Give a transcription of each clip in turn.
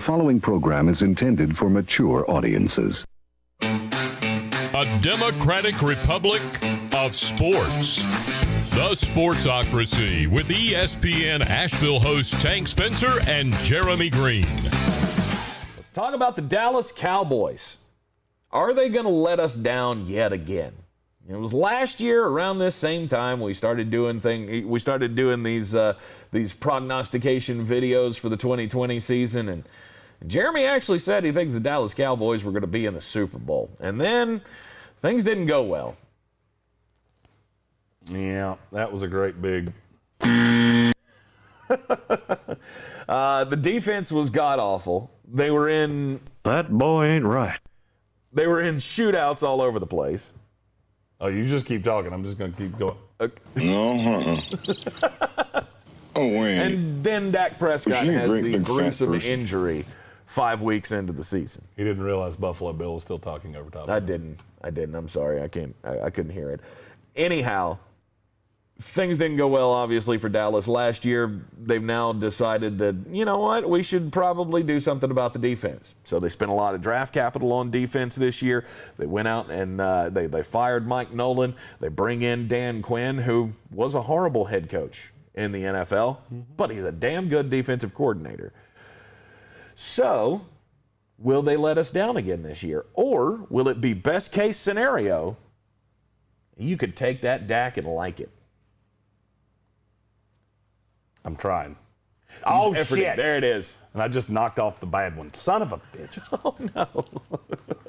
following program is intended for mature audiences. A democratic republic of sports. The Sportsocracy with ESPN Asheville hosts Tank Spencer and Jeremy Greene. Let's talk about the Dallas Cowboys. Are they going to let us down yet again? It was last year around this same time we started doing these prognostication videos for the 2020 season, and Jeremy actually said he thinks the Dallas Cowboys were going to be in the Super Bowl. And then things didn't go well. Yeah, that was a great big... The defense was god-awful. They were in... That boy ain't right. They were in shootouts all over the place. Oh, you just keep talking. I'm just going to keep going. Oh, wait. And then Dak Prescott has the gruesome injury 5 weeks into the season. He didn't realize Buffalo Bill was still talking over top of him. I didn't. I'm sorry. I couldn't hear it. Anyhow, things didn't go well, obviously, for Dallas last year. They've now decided that, you know what, we should probably do something about the defense. So they spent a lot of draft capital on defense this year. They went out and they fired Mike Nolan. They bring in Dan Quinn, who was a horrible head coach in the NFL, but he's a damn good defensive coordinator. So will they let us down again this year? Or will it be best case scenario, you could take that Dak and like it? I'm trying. Oh, shit. There it is. And I just knocked off the bad one. Son of a bitch. Oh, no.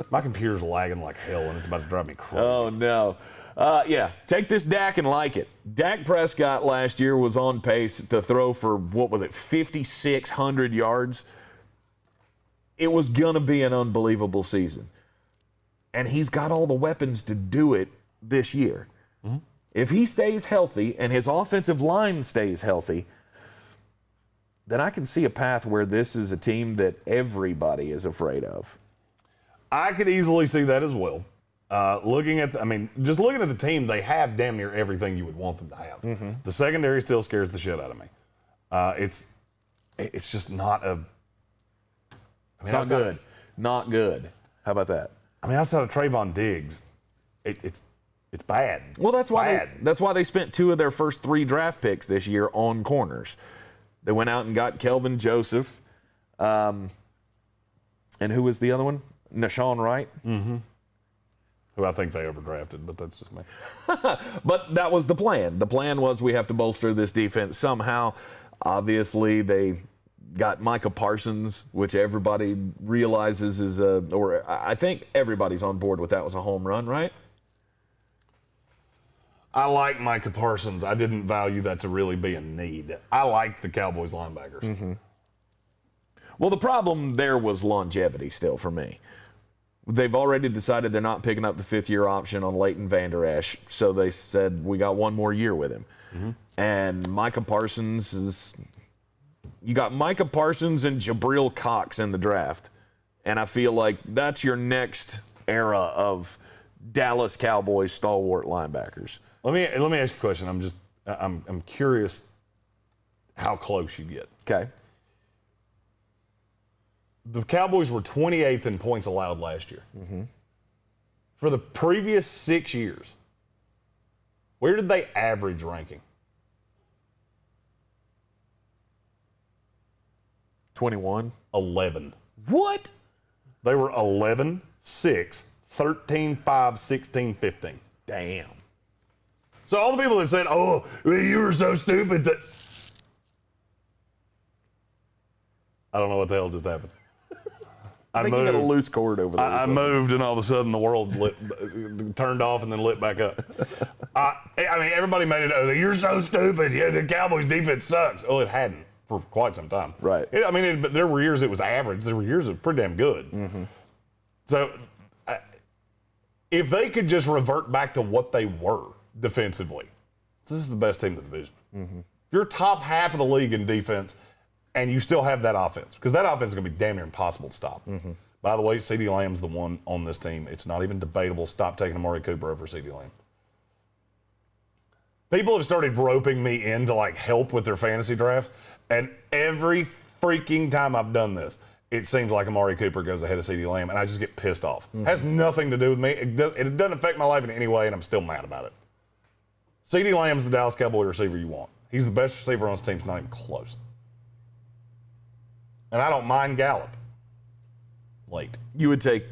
My computer's lagging like hell, and it's about to drive me crazy. Oh, no. Yeah, take this Dak and like it. Dak Prescott last year was on pace to throw for, 5,600 yards? It was going to be an unbelievable season. And he's got all the weapons to do it this year. Mm-hmm. If he stays healthy and his offensive line stays healthy, then I can see a path where this is a team that everybody is afraid of. I could easily see that as well. Looking at the team, they have damn near everything you would want them to have. Mm-hmm. The secondary still scares the shit out of me. It's just not a... It's not good. Not good. How about that? I mean, outside of Trayvon Diggs, it's bad. Well, that's why they spent 2 of their first 3 draft picks this year on corners. They went out and got Kelvin Joseph, and who was the other one? Nashawn Wright. Mm-hmm. Who I think they overdrafted, but that's just me. But that was the plan. The plan was we have to bolster this defense somehow. Obviously, they got Micah Parsons, which everybody realizes is I think everybody's on board with that was a home run, right? I like Micah Parsons. I didn't value that to really be a need. I like the Cowboys linebackers. Mm-hmm. Well, the problem there was longevity still for me. They've already decided they're not picking up the 5th-year option on Leighton Vander Esch, so they said we got 1 more year with him. Mm-hmm. And Micah Parsons is... You got Micah Parsons and Jabril Cox in the draft, and I feel like that's your next era of Dallas Cowboys stalwart linebackers. Let me ask you a question. I'm curious how close you get. Okay. The Cowboys were 28th in points allowed last year. Mm-hmm. For the previous 6 years, where did they average ranking? 21. 11. What? They were 11, 6, 13, 5, 16, 15. Damn. So all the people that said, oh, you were so stupid that... I don't know what the hell just happened. I think you got a loose cord over there. I moved, and all of a sudden the world turned off and then lit back up. I mean, everybody made it, oh, you're so stupid. Yeah, the Cowboys' defense sucks. Oh, it hadn't for quite some time. Right. But there were years it was average. There were years it was pretty damn good. Mm-hmm. So if they could just revert back to what they were defensively, this is the best team in the division. Mm-hmm. If you're top half of the league in defense, and you still have that offense, because that offense is going to be damn near impossible to stop. Mm-hmm. By the way, CeeDee Lamb's the one on this team. It's not even debatable. Stop taking Amari Cooper over CeeDee Lamb. People have started roping me in to like help with their fantasy drafts, and every freaking time I've done this, it seems like Amari Cooper goes ahead of CeeDee Lamb, and I just get pissed off. Has nothing to do with me. It doesn't affect my life in any way, and I'm still mad about it. CeeDee Lamb's the Dallas Cowboy receiver you want. He's the best receiver on his team. It's not even close. And I don't mind Gallup. Late. You would take.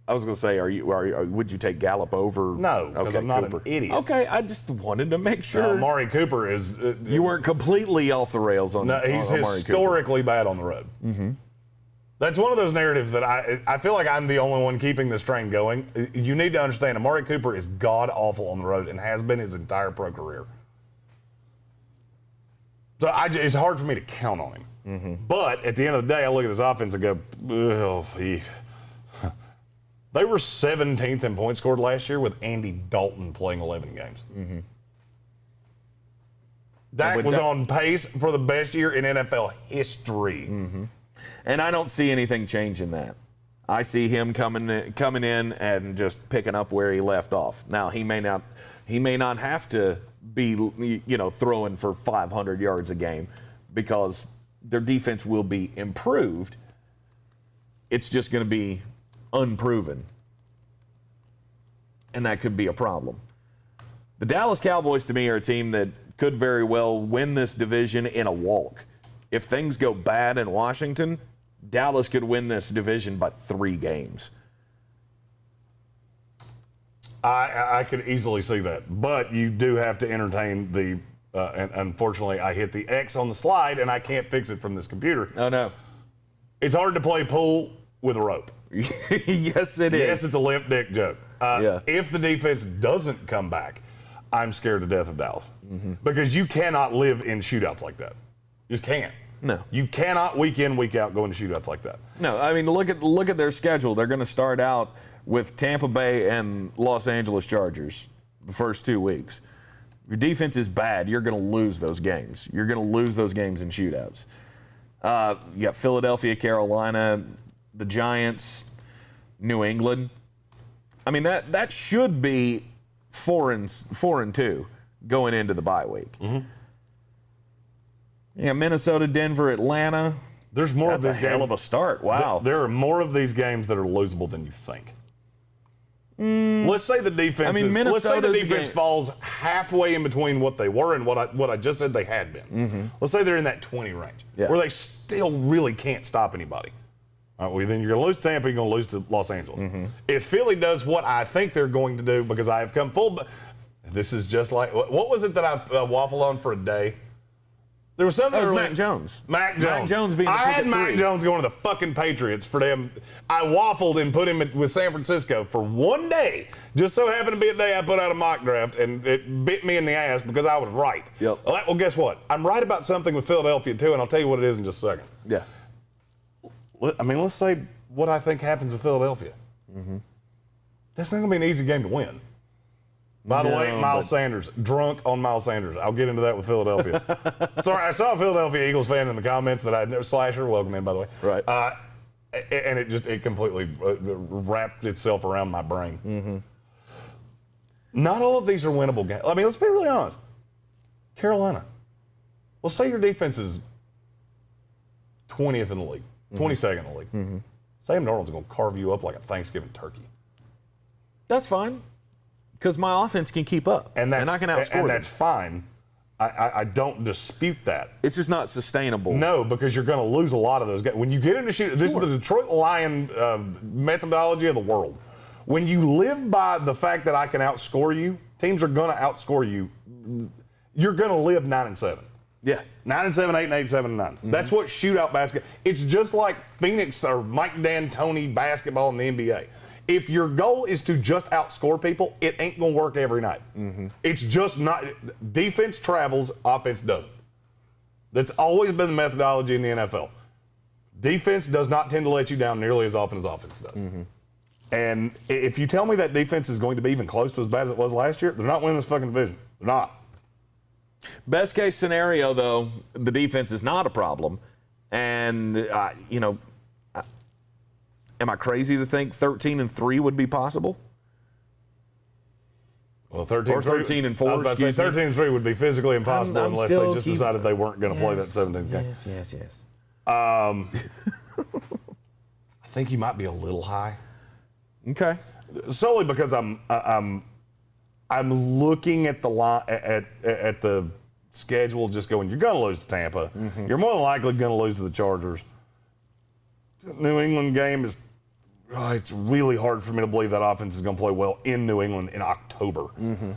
I was going to say, would you take Gallup over? No, because I'm not Cooper. An idiot. Okay, I just wanted to make sure. Amari Cooper is. You weren't completely off the rails on. No, he's historically bad on the road. Mm-hmm. That's one of those narratives that I feel like I'm the only one keeping this train going. You need to understand, Amari Cooper is god awful on the road and has been his entire pro career. So it's hard for me to count on him. Mm-hmm. But at the end of the day, I look at this offense and go, they were 17th in points scored last year with Andy Dalton playing 11 games. Mm-hmm. Dak was on pace for the best year in NFL history. Mm-hmm. And I don't see anything changing that. I see him coming in and just picking up where he left off. Now, he may not have to be, throwing for 500 yards a game because their defense will be improved. It's just going to be unproven. And that could be a problem. The Dallas Cowboys, to me, are a team that could very well win this division in a walk. If things go bad in Washington, Dallas could win this division by 3 games. I could easily see that. But you do have to entertain the and unfortunately, I hit the X on the slide, and I can't fix it from this computer. Oh, no. It's hard to play pool with a rope. Yes, it is. Yes, it's a limp dick joke. If the defense doesn't come back, I'm scared to death of Dallas. Mm-hmm. Because you cannot live in shootouts like that. You just can't. No. You cannot week in, week out go into shootouts like that. No, I mean, look at their schedule. They're going to start out with Tampa Bay and Los Angeles Chargers the first 2 weeks. If your defense is bad, you're going to lose those games. You're going to lose those games in shootouts. You got Philadelphia, Carolina, the Giants, New England. I mean, that should be 4-2 going into the bye week. Mm-hmm. Yeah, Minnesota, Denver, Atlanta. There's more of these games. That's a hell of a start. Wow. There are more of these games that are losable than you think. Let's say the defense falls halfway in between what they were and what I just said they had been. Mm-hmm. Let's say they're in that 20 range, where they still really can't stop anybody. All right, well, then you're going to lose to Tampa, you're going to lose to Los Angeles. Mm-hmm. If Philly does what I think they're going to do, because I have come full, this is just like, what was it that I waffled on for a day? There was something. That was Mac Jones. Mac Jones. Mac Jones being the I had Mac Jones going to the fucking Patriots for them. I waffled and put him with San Francisco for one day. Just so happened to be a day I put out a mock draft, and it bit me in the ass because I was right. Yep. Well, guess what? I'm right about something with Philadelphia, too, and I'll tell you what it is in just a second. Yeah. I mean, let's say what I think happens with Philadelphia. Mm-hmm. That's not going to be an easy game to win. By the way, Miles Sanders, drunk on Miles Sanders. I'll get into that with Philadelphia. Sorry, I saw a Philadelphia Eagles fan in the comments that I Slasher, welcome in, by the way. Right. And it completely wrapped itself around my brain. Mm-hmm. Not all of these are winnable games. I mean, let's be really honest. Carolina. Well, say your defense is 20th in the league, 22nd in the league. Mm-hmm. Sam Darnold's going to carve you up like a Thanksgiving turkey. That's fine. Because my offense can keep up, and I can outscore them. And that's fine. I don't dispute that. It's just not sustainable. No, because you're going to lose a lot of those guys. When you get into shoot, this is the Detroit Lion methodology of the world. When you live by the fact that I can outscore you, teams are going to outscore you. You're going to live 9-7. Yeah. 9-7, 8-8, 7-9. Mm-hmm. That's what shootout basketball. It's just like Phoenix or Mike D'Antoni basketball in the NBA. If your goal is to just outscore people, it ain't going to work every night. Mm-hmm. It's just not. Defense travels, offense doesn't. That's always been the methodology in the NFL. Defense does not tend to let you down nearly as often as offense does. Mm-hmm. And if you tell me that defense is going to be even close to as bad as it was last year, they're not winning this fucking division. They're not. Best case scenario, though, the defense is not a problem. And, am I crazy to think 13-3 would be possible? Well, 13-4. I was about to say 13-3 would be physically impossible unless they just decided they weren't going to play that 17th game. Yes. think he might be a little high. Okay. Solely because I'm looking at the line at the schedule, just going, you're going to lose to Tampa. Mm-hmm. You're more than likely going to lose to the Chargers. The New England game is, it's really hard for me to believe that offense is going to play well in New England in October. Mm-hmm.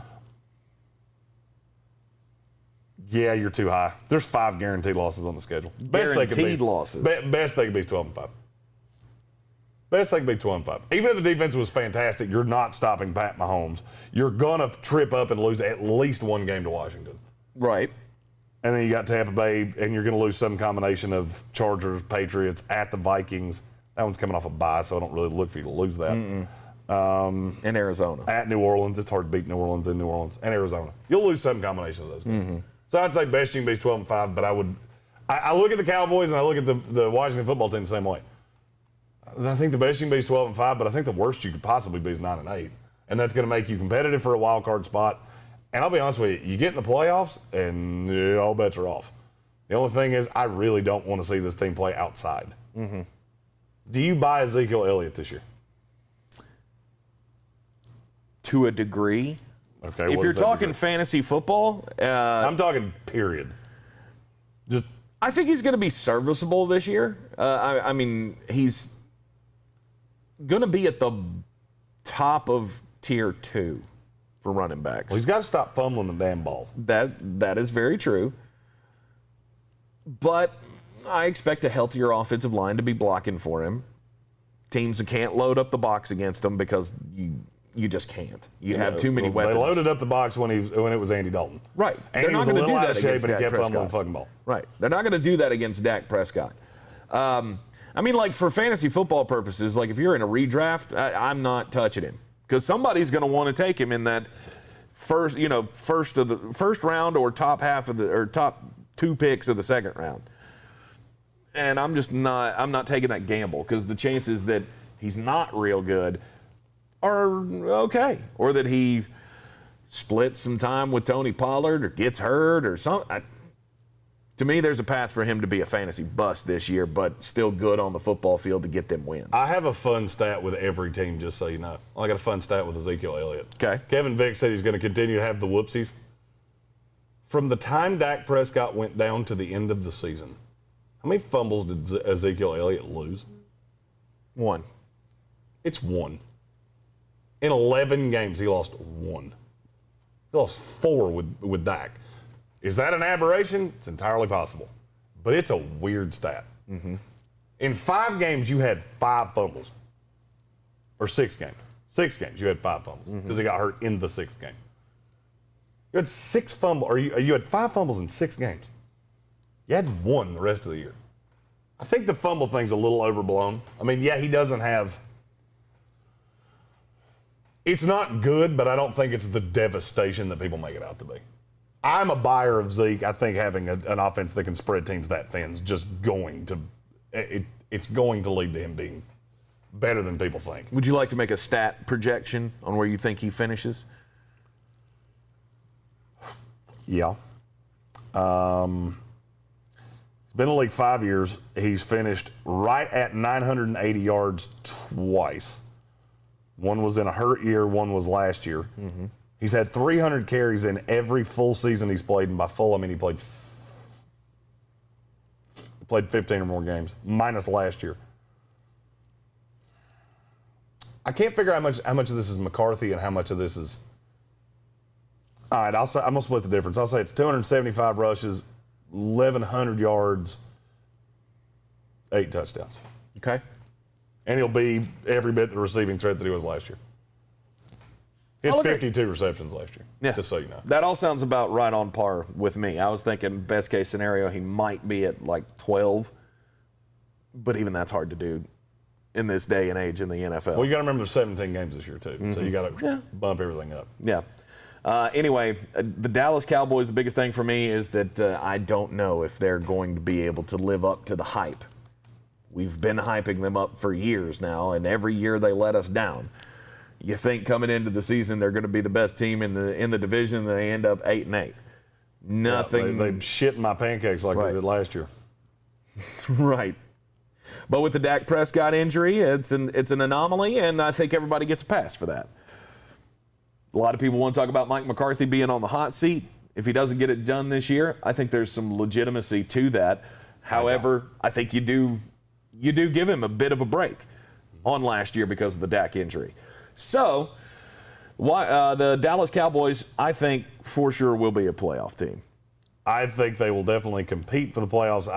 Yeah, you're too high. There's 5 guaranteed losses on the schedule. Guaranteed losses. Best they could be is 12-5. Best they could be 12-5. Even if the defense was fantastic, you're not stopping Pat Mahomes. You're going to trip up and lose at least 1 game to Washington. Right. And then you got Tampa Bay, and you're going to lose some combination of Chargers, Patriots, at the Vikings. That one's coming off a bye, so I don't really look for you to lose that. In Arizona. At New Orleans. It's hard to beat New Orleans in New Orleans. And Arizona. You'll lose some combination of those games. Mm-hmm. So I'd say best you can be is 12-5, but I look at the Cowboys and I look at the Washington football team the same way. I think the best you can be is 12-5, but I think the worst you could possibly be is 9-8. And that's going to make you competitive for a wild card spot. And I'll be honest with you, you get in the playoffs and all bets are off. The only thing is I really don't want to see this team play outside. Mm-hmm. Do you buy Ezekiel Elliott this year? To a degree. Okay. If you're talking fantasy football, I'm talking period. I think he's going to be serviceable this year. I mean, he's going to be at the top of tier 2 for running backs. Well, he's got to stop fumbling the damn ball. That is very true. But I expect a healthier offensive line to be blocking for him. Teams can't load up the box against him because you just can't. You have too many weapons. They loaded up the box when it was Andy Dalton. Right. And he was a little out of shape, but he kept fumbling the fucking ball. Right. They're not going to do that against Dak Prescott. I mean, like, for fantasy football purposes, like, if you're in a redraft, I'm not touching him because somebody's going to want to take him in that first round or top 2 picks of the second round. And I'm not taking that gamble because the chances that he's not real good are okay, or that he splits some time with Tony Pollard or gets hurt or something. To me, there's a path for him to be a fantasy bust this year, but still good on the football field to get them wins. I have a fun stat with every team, just so you know. I got a fun stat with Ezekiel Elliott. Okay. Kevin Vick said he's going to continue to have the whoopsies. From the time Dak Prescott went down to the end of the season, how many fumbles did Ezekiel Elliott lose? 1. It's 1. In 11 games, he lost 1. He lost 4 with Dak. Is that an aberration? It's entirely possible. But it's a weird stat. Mm-hmm. In 5 games, you had 5 fumbles. Or 6 games. 6 games, you had 5 fumbles because he got hurt in the 6th game. You had 6 fumbles, or you had 5 fumbles in 6 games. You had 1 the rest of the year. I think the fumble thing's a little overblown. I mean, yeah, he doesn't have... It's not good, but I don't think it's the devastation that people make it out to be. I'm a buyer of Zeke. I think having an offense that can spread teams that thin is just going to it's going to lead to him being better than people think. Would you like to make a stat projection on where you think he finishes? Yeah. He's been in the league 5 years. He's finished right at 980 yards twice. One was in a hurt year, one was last year. Mm-hmm. He's had 300 carries in every full season he's played, and by full, I mean he played 15 or more games, minus last year. I can't figure out how much of this is McCarthy and how much of this is... All right, I'm going to split the difference. I'll say it's 275 rushes, 1,100 yards, 8 touchdowns. Okay. And he'll be every bit the receiving threat that he was last year. He had 52 receptions last year, just so you know. That all sounds about right on par with me. I was thinking best case scenario, he might be at like 12, but even that's hard to do in this day and age in the NFL. Well, you got to remember there's 17 games this year, too, so you got to bump everything up. Yeah. Anyway, the Dallas Cowboys, the biggest thing for me is that I don't know if they're going to be able to live up to the hype. We've been hyping them up for years now, and every year they let us down. You think coming into the season they're going to be the best team in the division, and they end up 8-8. Nothing. Yeah, they shit in my pancakes like they did last year. Right. But with the Dak Prescott injury, it's an anomaly, and I think everybody gets a pass for that. A lot of people want to talk about Mike McCarthy being on the hot seat. If he doesn't get it done this year, I think there's some legitimacy to that. However, I think you do give him a bit of a break on last year because of the Dak injury. So, the Dallas Cowboys, I think, for sure will be a playoff team. I think they will definitely compete for the playoffs.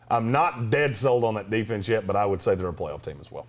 I'm not dead sold on that defense yet, but I would say they're a playoff team as well.